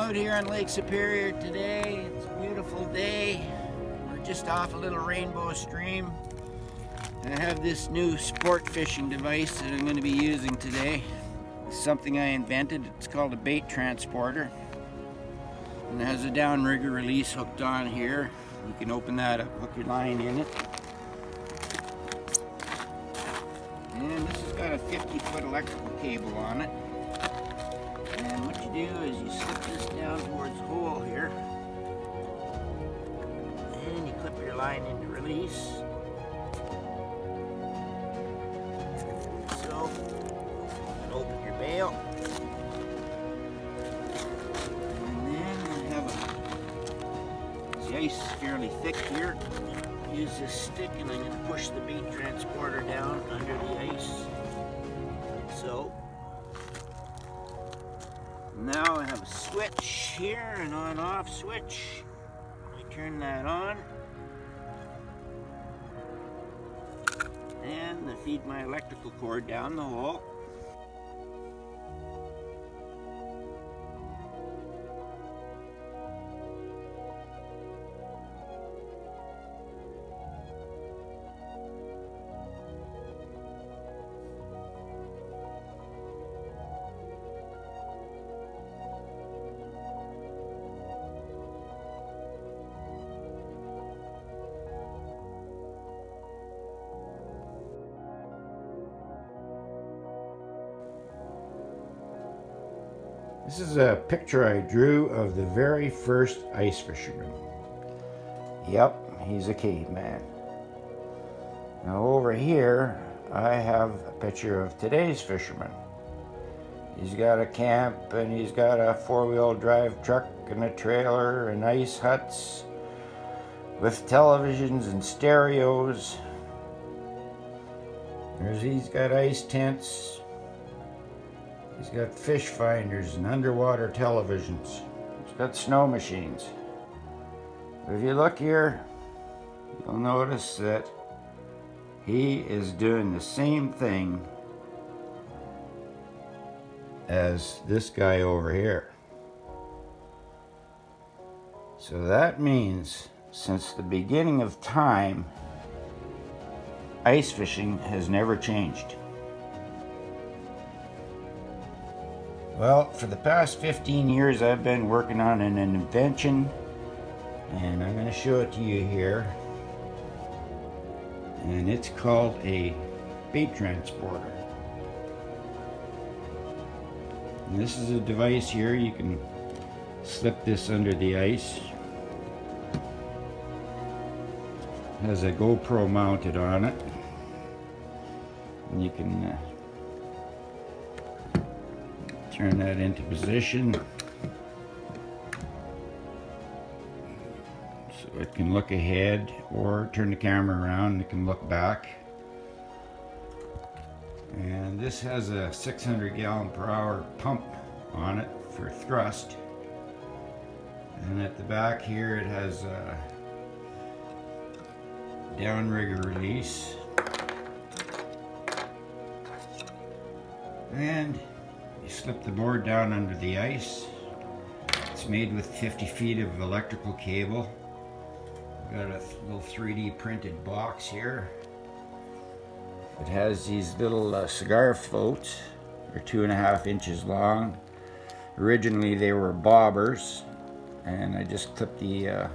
out here on Lake Superior today. It's a beautiful day. We're just off a little rainbow stream. I have this new sport fishing device that I'm going to be using today. It's something I invented. It's called a Baitransporter. And it has a downrigger release hooked on here. You can open that up, hook your line in it. And this has got a 50-foot electrical cable on it. And what you do is you slip this down towards the hole here. And you clip your line into release. So, open your bail. And then you have the ice is fairly thick here. Use this stick and I'm going to push the Baitransporter down under the ice. So, now I have a switch here, an on-off switch. I turn that on. And I feed my electrical cord down the hole. This is a picture I drew of the very first ice fisherman. Yep, he's a caveman. Now over here, I have a picture of today's fisherman. He's got a camp and he's got a four-wheel drive truck and a trailer and ice huts with televisions and stereos. He's got ice tents. He's got fish finders and underwater televisions. He's got snow machines. If you look here, you'll notice that he is doing the same thing as this guy over here. So that means since the beginning of time, ice fishing has never changed. Well, for the past 15 years I've been working on an invention, and I'm going to show it to you here. And it's called a Baitransporter. And this is a device here, you can slip this under the ice. It has a GoPro mounted on it. And you can turn that into position so it can look ahead, or turn the camera around and it can look back. And this has a 600 gallon per hour pump on it for thrust, and at the back here it has a downrigger release, and you slip the board down under the ice. It's made with 50 feet of electrical cable. Got a little 3D printed box here. It has these little cigar floats. They're 2.5 inches long. Originally they were bobbers, and I just clipped the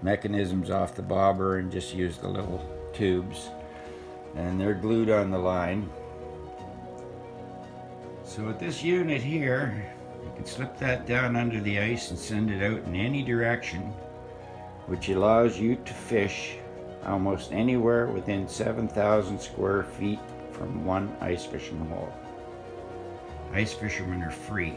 mechanisms off the bobber and just used the little tubes, and they're glued on the line. So with this unit here, you can slip that down under the ice and send it out in any direction, which allows you to fish almost anywhere within 7,000 square feet from one ice fishing hole. Ice fishermen are free.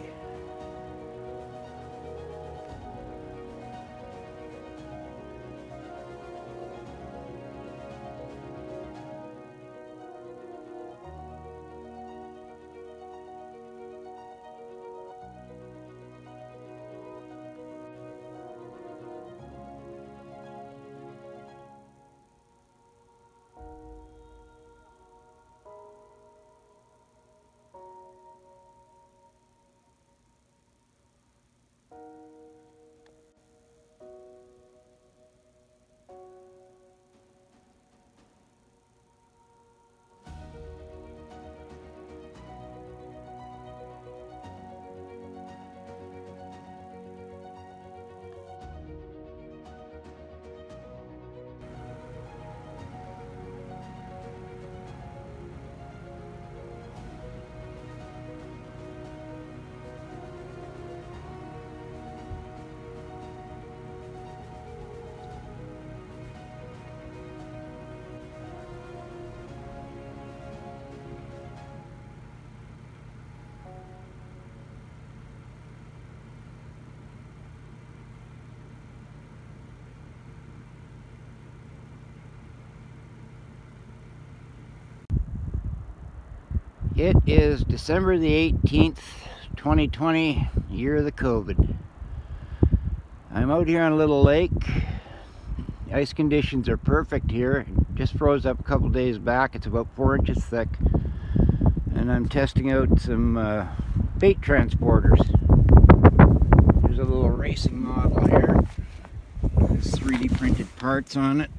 It is December the 18th, 2020, year of the COVID. I'm out here on a little lake. The ice conditions are perfect here. It just froze up a couple days back. It's about 4 inches thick. And I'm testing out some bait transporters. There's a little racing model here. There's 3D printed parts on it.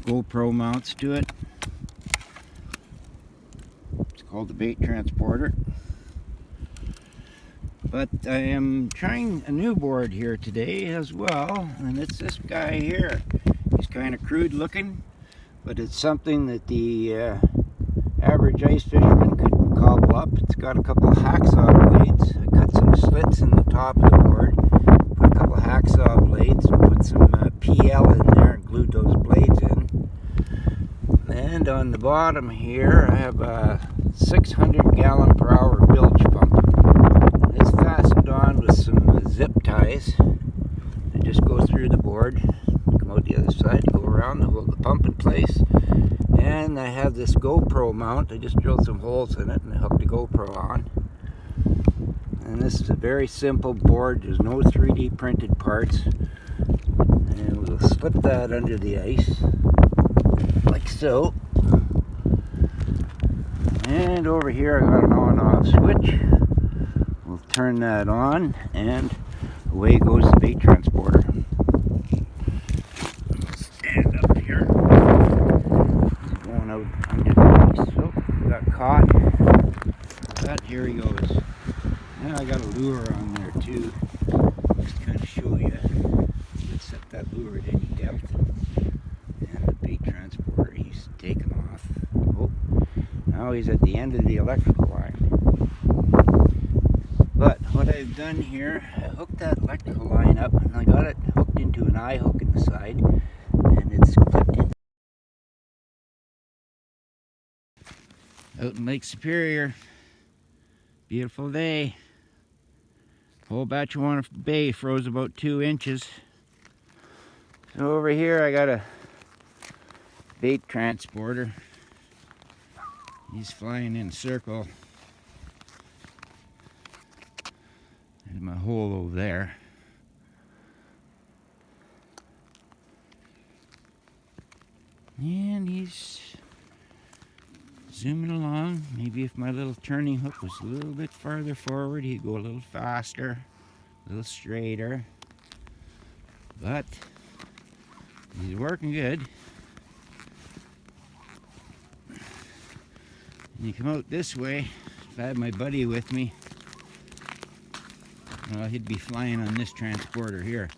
GoPro mounts to it. It's called the Baitransporter. But I am trying a new board here today as well, and it's this guy here. He's kind of crude looking, but it's something that the average ice fisherman could cobble up. It's got a couple of hacksaw blades. I cut some slits in the top of the board, put a couple of hacksaw blades, and put some PL in there and glued those blades in. And on the bottom here I have a 600 gallon per hour bilge pump. It's fastened on with some zip ties. They just go through the board, come out the other side, go around to hold the pump in place. And I have this GoPro mount. I just drilled some holes in it and I hooked the GoPro on. And this is a very simple board. There's no 3D printed parts. And we'll slip that under the ice, like so. And over here I got an on-off switch. We'll turn that on and away goes the bait transporter. Stand up here. He's going out under the ice. So got caught. But here he goes. And I got a lure on there too. Just kind of show you. Let's set that lure at any depth. And the bait transporter, he's taken off. Oh, now he's at the end of the electrical line. But what I've done here, I hooked that electrical line up and I got it hooked into an eye hook in the side, and it's clipped in. Out in Lake Superior, beautiful day. Whole Batchawana Bay froze about 2 inches. So over here I got a bait transporter. He's flying in a circle. There's my hole over there. And he's zooming along. Maybe if my little turning hook was a little bit farther forward, he'd go a little faster, a little straighter. But he's working good. And you come out this way. If I had my buddy with me, well, he'd be flying on this transporter here.